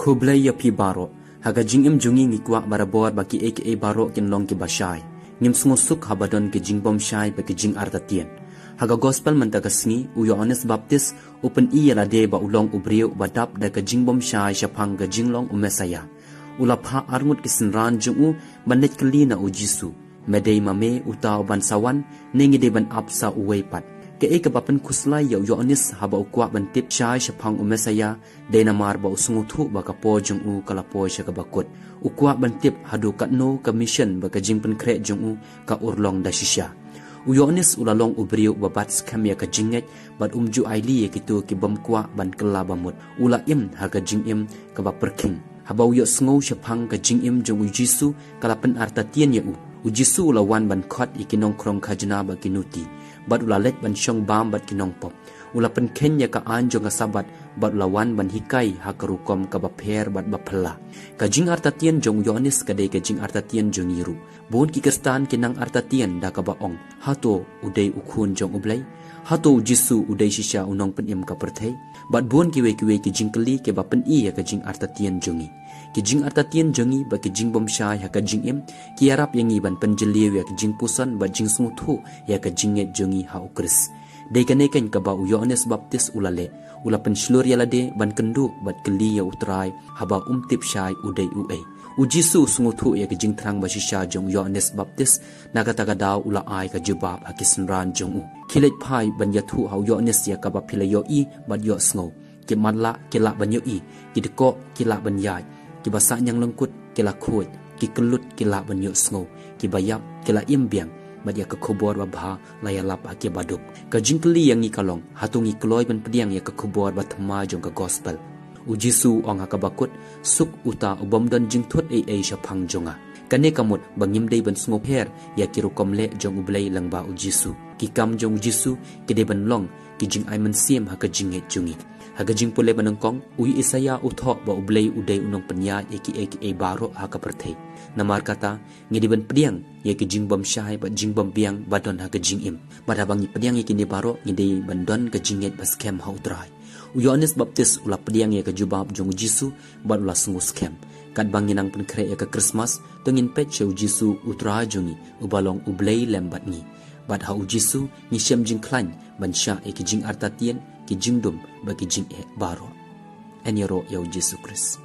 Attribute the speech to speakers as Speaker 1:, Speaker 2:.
Speaker 1: Kublai ya pi baro haga jingim jungi ngikwa barabor baki aka baro kin long ki bashai ngim suk habadon ke jingbom shai baki jingartatien haga gospel mantagasngi uyo honest baptist open iyala de ba ulong ubriu badap da ka jingbom shai shaphang ga jinglong umesaya ulapha arngut kisinran jungu manet klina u jisu medei mame utaw bansawan nengi de ban apsa uweipat ke eka bapen kuslai yo yonis haba ukwa ban tip shai shaphang umesaya de namar ba usunguthu ba ka po jungu kala po sha ka bakut ukwa ban tip hadu katno commission ba ka jingpen kre jungu ka urlong da shisha uyonis ulalong ubriu babat skamya ka jinget bat umju aili kitu ki bamkwa ban kala bamut ula im haga jingim ka ba perking haba uyo sngo shaphang ka jingim jungu jisu kala pen artatien ya ujisu lawan ban khot ikinong krong khajna ba kinuti bat ulalet ban shong bam bat kinong pop ula pen kenya ka anjo nga sabat bat lawan ban hikai hakarukom ka bapher bat baphala ka jingartatien jong yonis ka de ka jingartatien jong yiru bon ki kristan kinang artatien da ka baong hato udai ukhun jong ublai hato jisu udai shisha unong pen im ka perthai bat bon ki we ki jingkali ke bapen i ka jingartatien jongi ki jingartatien jongi ba ki jingbom shai ha ka jingim ki arap yangi ban penjeliu ya ki jingpusan ba jingsmuthu ya ka jinget jongi ha ukris dei kaneken ka ba uyones baptis ulale ula penslur yalade ban kendu bat keli ya utrai haba umtip shai udai uai ujisu sunguthu ya ki jingthrang ba shisha jong yones baptis nagataga daw ula ai ka jubab hakisenran jong u khilet phai ban yathu hau yones ya ka ba philayo i bat yo sngo ki matla ki la ban yo i ki deko ki la ban yai ki basa nyang lengkut ki la khoi ki kelut ki la ban yo sngo ki bayap ki la imbiang badia ka khobor ba bha layalap ake baduk ka jingkli yang ni kalong hatungi kloi ban pediang ya ka khobor ba thama jong ka gospel ujisu ong ka bakut suk uta ubom don jingthut ai shaphang jonga kane kamut bangim dei ban sngo pher ya ki rukom le jong ublei langba ujisu ki kam jong ujisu ki de ban long ki jing ai man sim ha ka jinget jungi haga jing pole banangkong ui isaya utho ba ublei udai unong penya eki baro ha ka perthei namar kata ngidiban pediang ye ki jingbom shai ba jingbom biang badon ha ka jingim badabang ni pediang ye ki ni baro ngidei bandon ka jinget bas kem ha utrai uyones baptis ula pediang ye ka jubab jong jisu bad ula sungus kem kat banginang pen kre ye ka christmas tengin pet cheu jisu utra jongi ubalong ublei lembat ni bad ha ujisu ni shem jing klan ban sha e ki jing artatien ki jingdum bagi jing baro enyero ya Yesus Kristus.